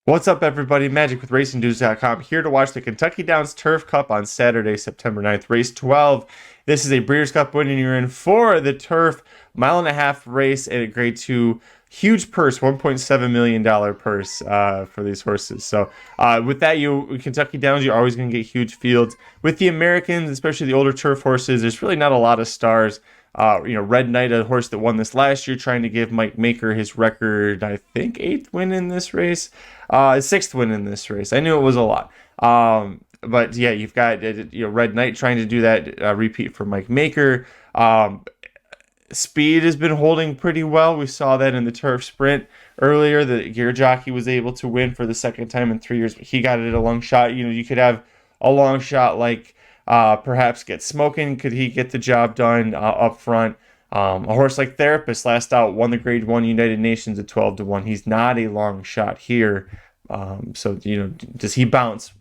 What's up, everybody? Magic with RacingDudes.com here to watch the Kentucky Downs Turf Cup on Saturday, September 9th, race 12. This is a Breeders' Cup win, and you're in for the Turf mile-and-a-half race at a grade 2. Huge purse, $1.7 million purse for these horses. So with that, Kentucky Downs, you're always going to get huge fields. With the Americans, especially the older turf horses, there's really not a lot of stars. Red Knight, a horse that won this last year, trying to give Mike Maker his record, I think, 8th win in this race. 6th win in this race. I knew it was a lot. But yeah, you've got Red Knight trying to do that repeat for Mike Maker. Speed has been holding pretty well. We saw that in the turf sprint earlier. The gear jockey was able to win for the second time in 3 years. He got it a long shot. You could have a long shot like perhaps get Smokin. Could he get the job done up front? A horse like Therapist last out won the Grade 1 United Nations at 12-1. He's not a long shot here. Does he bounce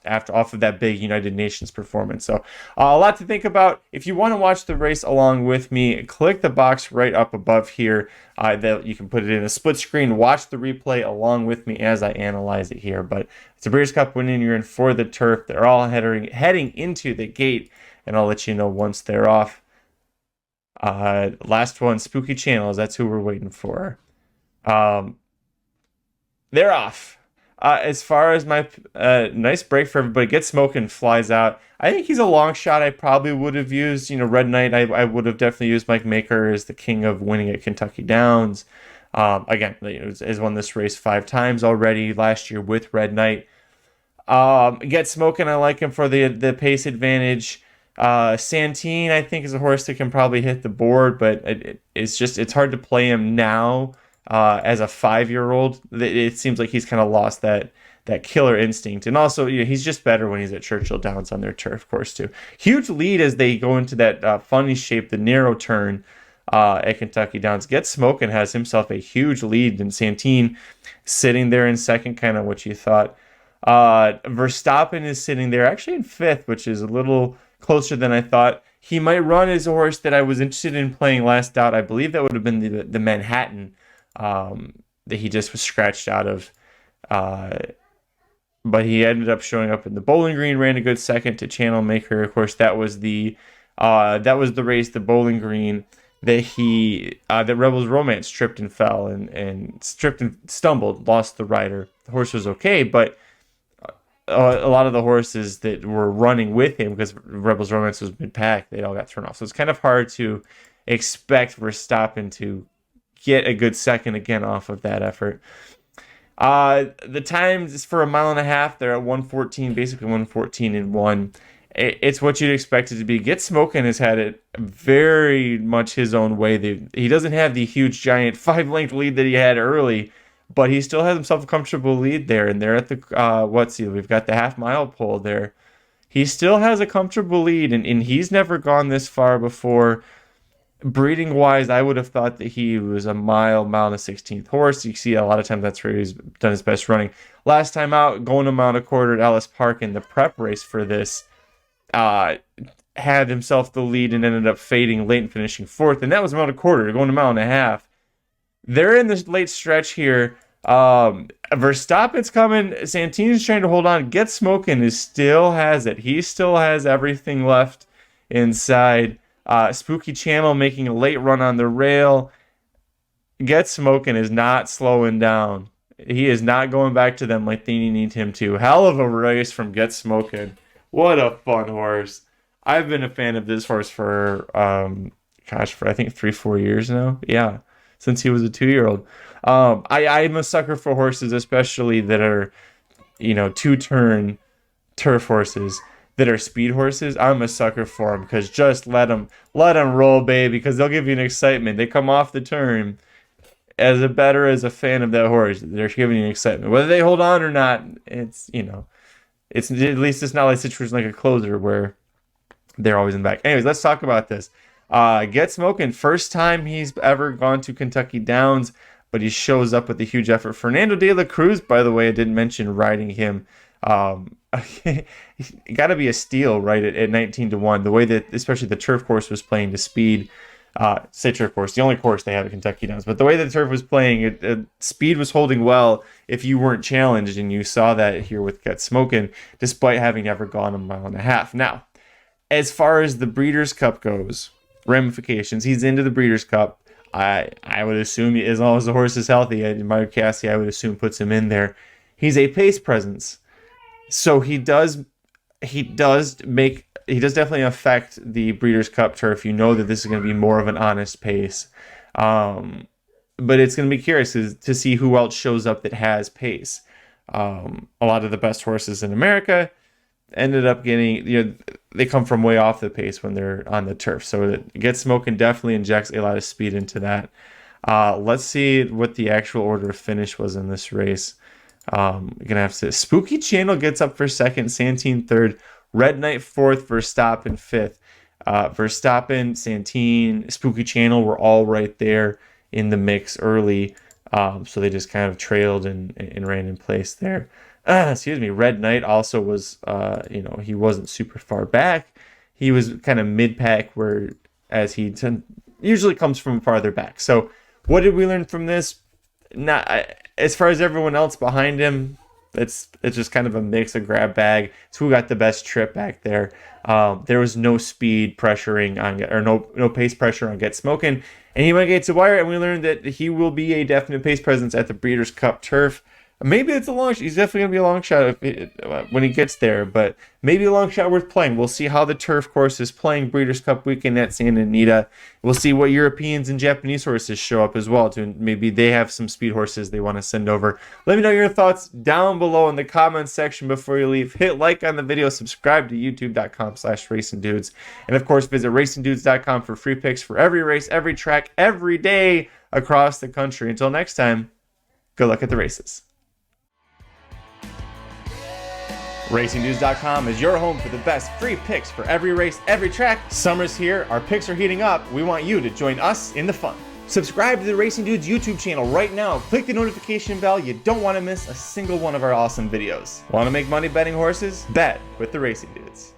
after off of that big United Nations performance? So a lot to think about. If you want to watch the race along with me, click the box right up above here. That you can put it in a split screen, watch the replay along with me as I analyze it here. But it's a Breeders' Cup win, and you're in for the turf. They're all heading into the gate, and I'll let you know once they're off. Last one, Spooky Channels. That's who we're waiting for. They're off. As far as my nice break for everybody, Get Smokin flies out. I think he's a long shot. I probably would have used, Red Knight. I would have definitely used Mike Maker as the king of winning at Kentucky Downs. Again, has won this race 5 times already last year with Red Knight. Get Smokin, I like him for the pace advantage. Santine, I think, is a horse that can probably hit the board, but it's hard to play him now. As a 5-year-old, it seems like he's kind of lost that killer instinct. And also, he's just better when he's at Churchill Downs on their turf course too. Huge lead as they go into that funny shape, the narrow turn at Kentucky Downs. Get Smokin has himself a huge lead, and Santine sitting there in second, kind of what you thought. Verstappen is sitting there actually in 5th, which is a little closer than I thought. He might run as a horse that I was interested in playing last out. I believe that would have been the Manhattan that he just was scratched out of. But he ended up showing up in the Bowling Green, ran a good second to Channel Maker. Of course, that was the race, the Bowling Green, that Rebels Romance tripped and fell and stripped and stumbled, lost the rider. The horse was okay, but a lot of the horses that were running with him, because Rebels Romance was mid-pack, they all got thrown off. So it's kind of hard to expect Verstappen to get a good second again off of that effort. The times for a mile and a half, they're at 1:14, basically 1:14 and 1. It's what you'd expect it to be. Get Smokin has had it very much his own way. He doesn't have the huge giant 5-length lead that he had early, but he still has himself a comfortable lead there. And they're at the we've got the half-mile pole there. He still has a comfortable lead, and he's never gone this far before. Breeding wise, I would have thought that he was a mile and a 16th horse. You see a lot of times that's where he's done his best running. Last time out, going a mile and a quarter at Ellis Park in the prep race for this, had himself the lead and ended up fading late and finishing 4th. And that was a mile and a quarter, going a mile and a half. They're in this late stretch here. Verstappen's coming. Santine's trying to hold on. Get Smokin still has it. He still has everything left inside. Spooky Channel making a late run on the rail. Get Smokin is not slowing down. He is not going back to them like they need him to. Hell of a race from Get Smokin. What a fun horse. I've been a fan of this horse for I think 3-4 years now. Yeah, since he was a 2-year-old. I'm a sucker for horses, especially that are, 2-turn turf horses. That are speed horses. I'm a sucker for them, because just let them roll, baby, because they'll give you an excitement. They come off the turn as a fan of that horse. They're giving you excitement, whether they hold on or not. It's it's at least it's not like a situation like a closer where they're always in the back. Anyways, let's talk about this. Get Smokin, first time he's ever gone to Kentucky Downs, but he shows up with a huge effort. Fernando de la Cruz, by the way, I didn't mention riding him. It got to be a steal, right, at 19-1. The way that especially the turf course was playing to speed. Citric course, the only course they have at Kentucky Downs. But the way the turf was playing, speed was holding well if you weren't challenged, and you saw that here with Get Smokin, despite having never gone a mile and a half. Now, as far as the Breeders' Cup goes, ramifications, he's into the Breeders' Cup. I would assume, as long as the horse is healthy, Mark Casse, I would assume, puts him in there. He's a pace presence, so he does definitely affect the Breeders' Cup turf. You know that this is going to be more of an honest pace, but it's going to be curious to see who else shows up that has pace. A lot of the best horses in America ended up getting, they come from way off the pace when they're on the turf. So Get Smokin definitely injects a lot of speed into that. Let's see what the actual order of finish was in this race. You're gonna have to. Spooky Channel gets up for second, Santine third, Red Knight fourth, Verstappen fifth. Verstappen, Santine, Spooky Channel were all right there in the mix early. So they just kind of trailed and ran in place there. Excuse me. Red Knight also was, he wasn't super far back. He was kind of mid-pack, whereas he usually comes from farther back. So what did we learn from this? As far as everyone else behind him, it's just kind of a mix, a grab bag. It's who got the best trip back there. There was no speed pressuring no pace pressure on Get Smokin, and he went gate to wire, and we learned that he will be a definite pace presence at the Breeders' Cup turf. Maybe it's a long shot. He's definitely going to be a long shot when he gets there, but maybe a long shot worth playing. We'll see how the turf course is playing Breeders' Cup weekend at Santa Anita. We'll see what Europeans and Japanese horses show up as well. Maybe they have some speed horses they want to send over. Let me know your thoughts down below in the comments section before you leave. Hit like on the video, subscribe to youtube.com/racingdudes, and of course visit racingdudes.com for free picks for every race, every track, every day across the country. Until next time, good luck at the races. RacingDudes.com is your home for the best free picks for every race, every track. Summer's here, our picks are heating up. We want you to join us in the fun. Subscribe to the Racing Dudes YouTube channel right now. Click the notification bell. You don't want to miss a single one of our awesome videos. Want to make money betting horses? Bet with the Racing Dudes.